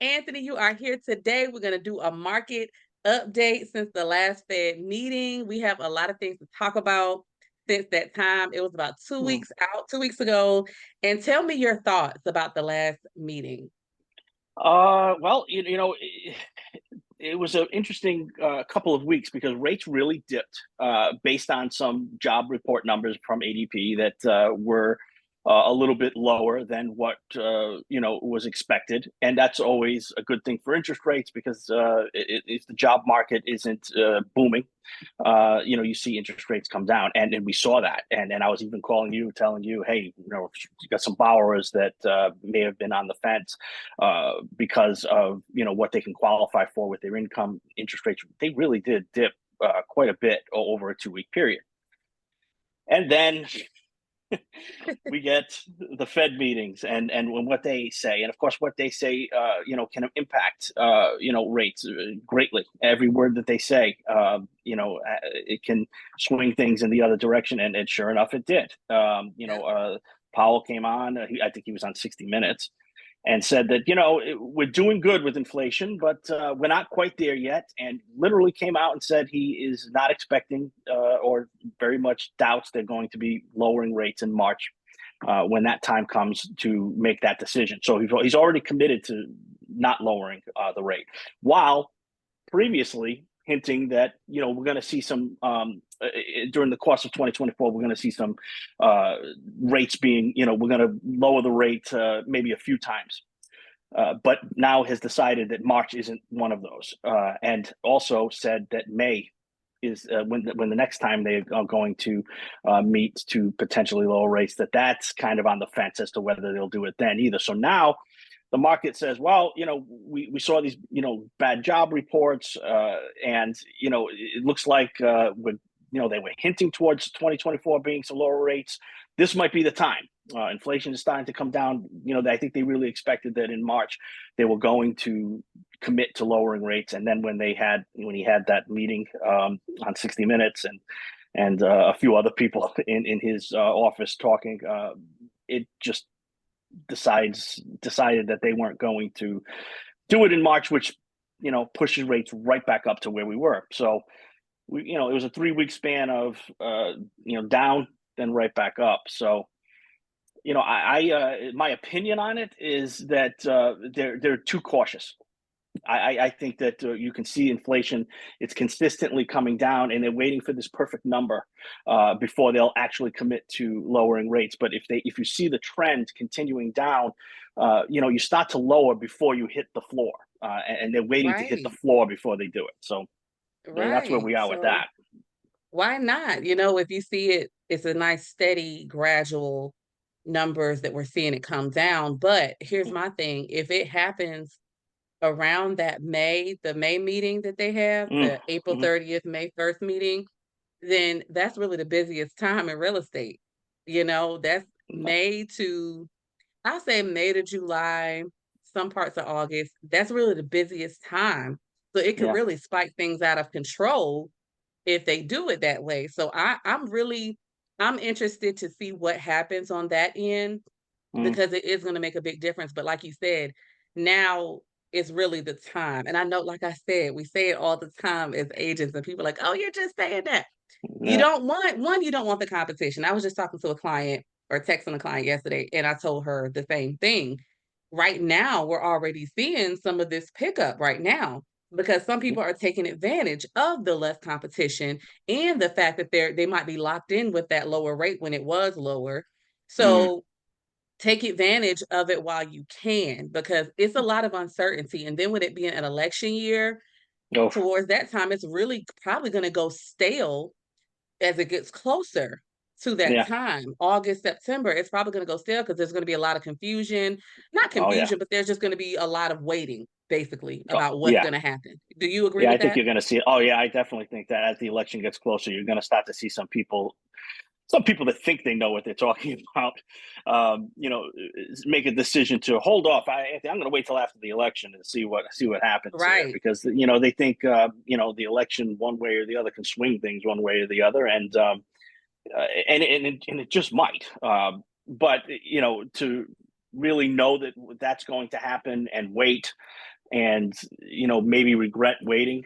Anthony, you are here today. We're going to do a market update since the last Fed meeting. We have a lot of things to talk about since that time. It was about 2 weeks out, 2 weeks ago. And tell me your thoughts about the last meeting. Well, it was an interesting couple of weeks because rates really dipped based on some job report numbers from ADP that were a little bit lower than what was expected, and that's always a good thing for interest rates because if the job market isn't booming, you see interest rates come down, and we saw that, and I was even calling you, telling you, hey, you got some borrowers that may have been on the fence because of what they can qualify for with their income. Interest rates, they really did dip quite a bit over a 2 week period, and then we get the Fed meetings and what they say, and of course what they say, can impact rates greatly. Every word that they say, it can swing things in the other direction, and sure enough, it did. Powell came on. I think he was on 60 Minutes, and said that we're doing good with inflation, but we're not quite there yet. And literally came out and said he is not expecting or very much doubts they're going to be lowering rates in March when that time comes to make that decision. So he's already committed to not lowering the rate, while previously hinting that we're going to see some during the course of 2024, we're going to see some rates being, we're going to lower the rate maybe a few times, but now has decided that March isn't one of those, and also said that May is when the next time they are going to meet to potentially lower rates, that's kind of on the fence as to whether they'll do it then either. So now the market says, well, we saw these, bad job reports, and, it looks like they were hinting towards 2024 being some lower rates. This might be the time. Inflation is starting to come down. I think they really expected that in March they were going to commit to lowering rates. And then when he had that meeting on 60 Minutes and a few other people in his office talking, it just decided that they weren't going to do it in March, which pushes rates right back up to where we were. So it was a 3 week span of down, then right back up. So my opinion on it is that they're too cautious. I think that you can see inflation, it's consistently coming down, and they're waiting for this perfect number before they'll actually commit to lowering rates. But if you see the trend continuing down, you start to lower before you hit the floor, and they're waiting to hit the Right, floor before they do it. So that's where right. we are with So that. why not? If you see it, it's a nice, steady, gradual numbers that we're seeing it come down. But here's my thing: if it happens around the May meeting that they have, Mm, the April mhm. 30th, May 1st meeting, then that's really the busiest time in real estate. That's I'll say May to July, some parts of August. That's really the busiest time. So it could Yeah. really spike things out of control if they do it that way. So I'm interested to see what happens on that end Mm, because it is going to make a big difference. But like you said, now is really the time. And I know, like I said, we say it all the time as agents, and people are like, oh, you're just saying that. You yeah. don't want one, you don't want the competition. I was just talking to a client or texting a client yesterday, and I told her the same thing. Right now, we're already seeing some of this pickup right now because some people are taking advantage of the less competition and the fact that they might be locked in with that lower rate when it was lower. Mm, So take advantage of it while you can because it's a lot of uncertainty. And then with it being an election year, oh, towards that time, it's really probably going to go stale as it gets closer to that yeah. time. August, September, it's probably going to go stale because there's going to be a lot of confusion. Not Oh, yeah. confusion, but there's just going to be a lot waiting, basically, Oh, about what's yeah. going to happen. Do you agree Yeah, I with think that? you're going to see it. Oh, yeah, I definitely think that as the election gets closer, you're going to start to see some people that think they know what they're talking about, make a decision to hold off. I'm going to wait till after the election and see what happens here Right. because they think the election one way or the other can swing things one way or the other, and it just might. But to really know that that's going to happen and wait and, maybe regret waiting.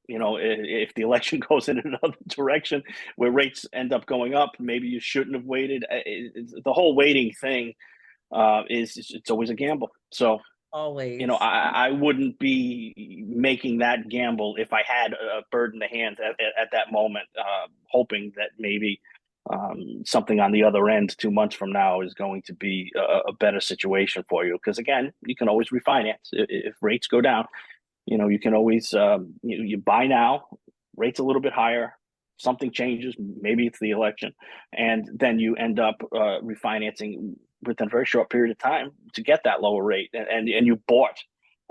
If the election goes in another direction where rates end up going up, maybe you shouldn't have waited. The whole waiting thing it's always a gamble. So, Always. I wouldn't be making that gamble if I had a bird in the hand at that moment, hoping that maybe something on the other end 2 months from now is going to be a better situation for you. Because again, you can always refinance if rates go down. You can always you buy now, rates a little bit higher, something changes, maybe it's the election, and then you end up refinancing within a very short period of time to get that lower rate, and you bought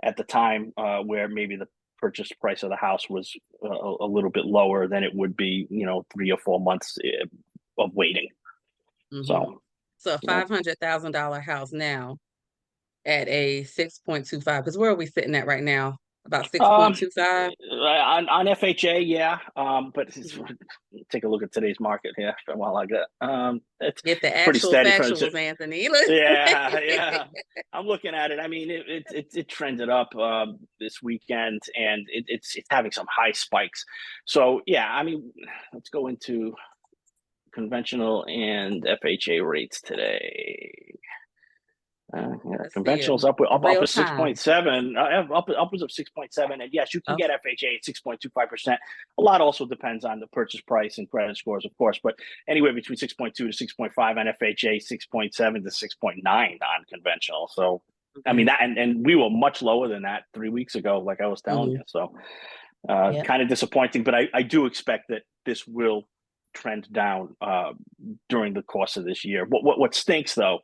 at the time where maybe the purchase price of the house was a little bit lower than it would be 3 or 4 months of waiting. Mm-hmm. So So a $500,000 house now at a 6.25, because where are we sitting at right now? About 6.25? on FHA, yeah. But take a look at today's market here while I get Get the it's pretty actual steady. factuals, Anthony. Yeah. I'm looking at it. I mean, it trended up this weekend, and it's having some high spikes. So yeah, I mean, let's go into conventional and FHA rates today. Let's see Conventionals up real to time. 6.7, upwards of 6.7, and yes, you can Oh, get FHA at 6.25%. A lot also depends on the purchase price and credit scores, of course, but anywhere between 6.2 to 6.5 on FHA, 6.7 to 6.9 on conventional. So, I mean okay. that, and we were much lower than that 3 weeks ago, like I was telling Mm-hmm. you. So, Yep. kind of disappointing, but I do expect that this will trend down during the course of this year. What stinks though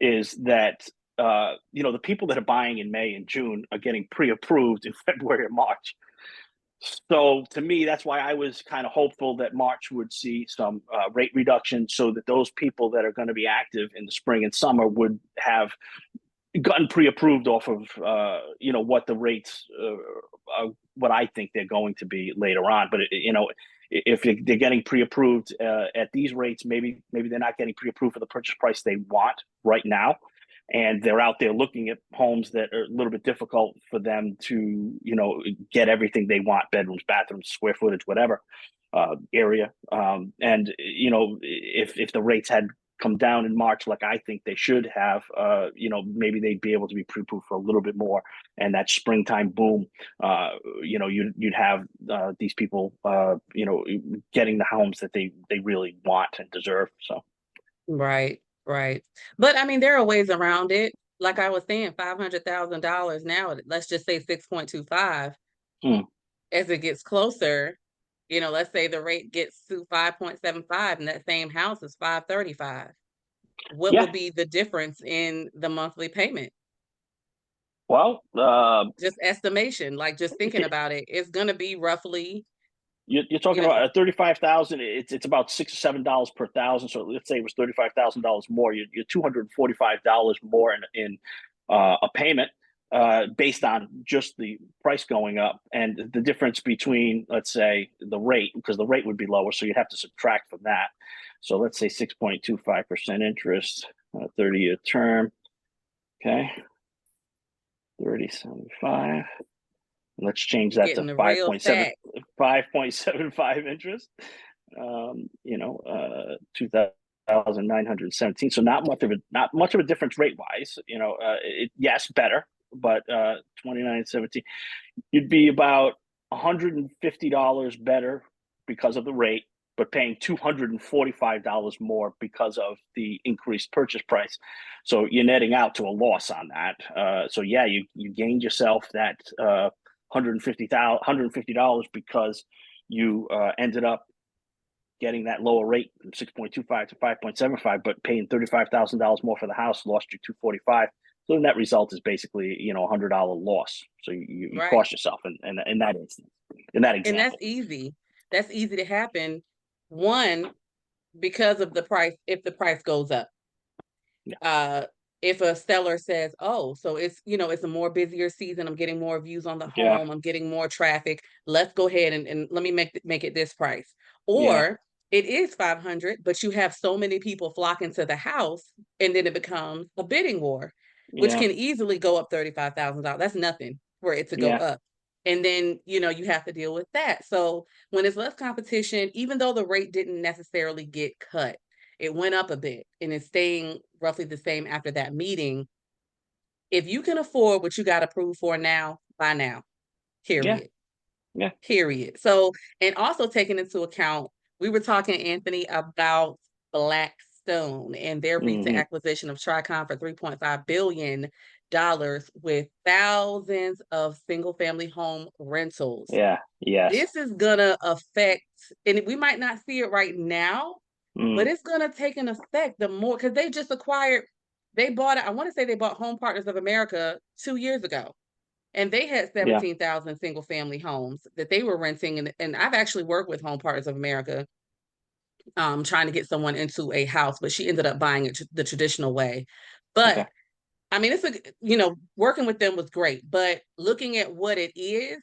is that the people that are buying in May and June are getting pre-approved in February or March. So to me, that's why I was kind of hopeful that March would see some rate reduction, so that those people that are going to be active in the spring and summer would have gotten pre-approved off of what the rates what I think they're going to be later on. But if they're getting pre-approved at these rates, maybe they're not getting pre-approved for the purchase price they want right now, and they're out there looking at homes that are a little bit difficult for them to get everything they want: bedrooms, bathrooms, square footage, whatever area. And if the rates had come down in March, like I think they should have, maybe they'd be able to be pre-approved for a little bit more. And that springtime boom, you'd have these people, getting the homes that they really want and deserve. So, Right, right. But I mean, there are ways around it. Like I was saying, $500,000 now, let's just say 6.25. hmm. As it gets closer, let's say the rate gets to 5.75 and that same house is 535. What will Yeah. be the difference in the monthly payment? Well, Just estimation, like just thinking about it, it's going to be roughly, you're talking you know, about 35,000. It's about $6 or $7 per thousand. So let's say it was $35,000 more. You're $245 more in a payment based on just the price going up, and the difference between, let's say, the rate, because the rate would be lower, so you'd have to subtract from that. So let's say 6.25% interest, 30-year term. Okay, 30.75. Let's change that to getting the real fact. 5.75 interest. 2,917. So not much of a difference rate wise. Yes, better, but 2,917. You'd be about $150 better because of the rate, but paying $245 more because of the increased purchase price. So you're netting out to a loss on that. So yeah, you gained yourself that $150 because you ended up getting that lower rate from 6.25 to 5.75, but paying $35,000 more for the house lost you 245. So the net result is basically $100 loss. So you Right. cost yourself in that instance, in that And that's example. easy. That's easy to happen. One, because of the price, if the price goes up. Yeah. If a seller says, oh, so it's a more busier season, I'm getting more views on the Yeah. home, I'm getting more traffic, let's go ahead and let me make it this price. Yeah. Or It is 500, but you have so many people flocking to the house, and then it becomes a bidding war, which Yeah, can easily go up $35,000. That's nothing for it to go yeah, up. And then, you have to deal with that. So when it's less competition, even though the rate didn't necessarily get cut, it went up a bit and it's staying roughly the same after that meeting. If you can afford what you got approved for now, buy now, yeah, period. yeah. Period. So, and also taking into account, we were talking, Anthony, about Blackstone and their recent Hmm. acquisition of Tricon for $3.5 billion with thousands of single family home rentals. Yeah, yes. This is gonna affect, and we might not see it right now, but Mm, it's gonna take an effect the more because they just acquired, they bought it. I want to say they bought Home Partners of America 2 years ago. And they had yeah. 17,000 single family homes that they were renting. And I've actually worked with Home Partners of America, trying to get someone into a house, but she ended up buying it the traditional way. Okay. But I mean, working with them was great. But looking at what it is,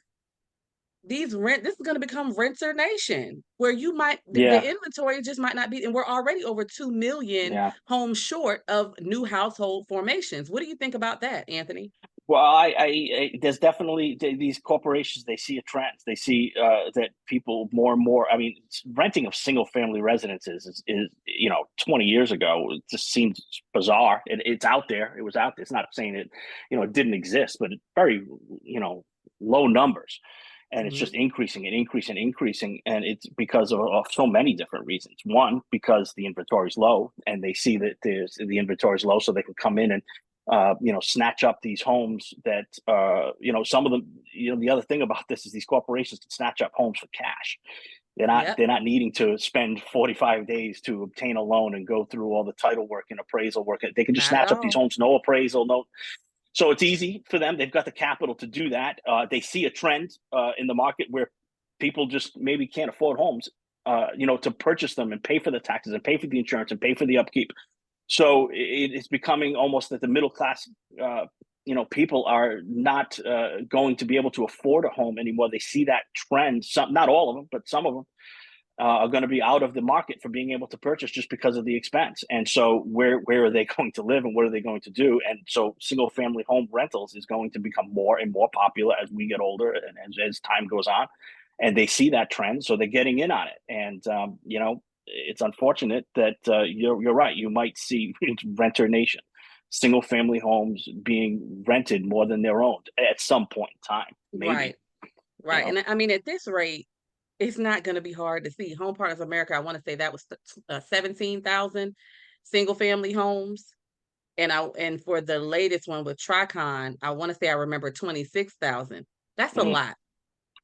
this is going to become renter nation where you might, the Yeah, inventory just might not be, and we're already over 2 million yeah. homes short of new household formations. What do you think about that, Anthony? Well, there's definitely these corporations. They see a trend. They see that people more and more. I mean, renting of single family residences is 20 years ago it just seemed bizarre. It's out there. It was out there. It's not saying it, it didn't exist, but it's very low numbers, and it's just Mhm. increasing and increasing and increasing. And it's because of so many different reasons. One, because the inventory is low, and they see that the inventory is low, so they can come in and snatch up these homes that, some of them, the other thing about this is these corporations can snatch up homes for cash. They're not Yep. they're not needing to spend 45 days to obtain a loan and go through all the title work and appraisal work. They can just Not at snatch up these all. homes, no appraisal, no. So it's easy for them. They've got the capital to do that. They see a trend in the market where people just maybe can't afford homes, to purchase them and pay for the taxes and pay for the insurance and pay for the upkeep. So it's becoming almost that the middle class, people are not going to be able to afford a home anymore. They see that trend. Some, not all of them, but some of them are going to be out of the market for being able to purchase just because of the expense. And so where are they going to live and what are they going to do? And so single family home rentals is going to become more and more popular as we get older and as time goes on. And they see that trend, so they're getting in on it. And it's unfortunate that you're right. You might see renter nation, single family homes being rented more than they're owned at some point in time, maybe. Right. You Right. know, And I mean, at this rate, it's not going to be hard to see. Home Partners of America, I want to say that was 17,000 single family homes. And for the latest one with Tricon, I want to say I remember 26,000. That's a of lot.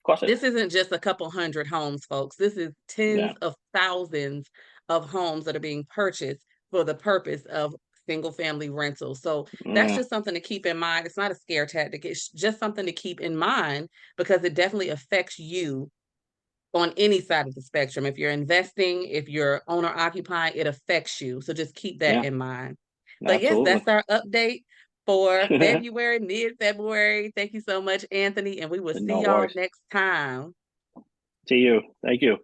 course it This is. isn't just a couple hundred homes, folks. This is tens Yeah. of thousands of homes that are being purchased for the purpose of single family rentals. So that's Yeah. just something to keep in mind. It's not a scare tactic. It's just something to keep in mind because it definitely affects you on any side of the spectrum. If you're investing, if you're owner occupying, it affects you. So just keep that Yeah. in mind. But yes, Absolutely. that's our update for February, mid-February. Thank you so much, Anthony, and we will see No y'all worries. next time. To you. Thank you.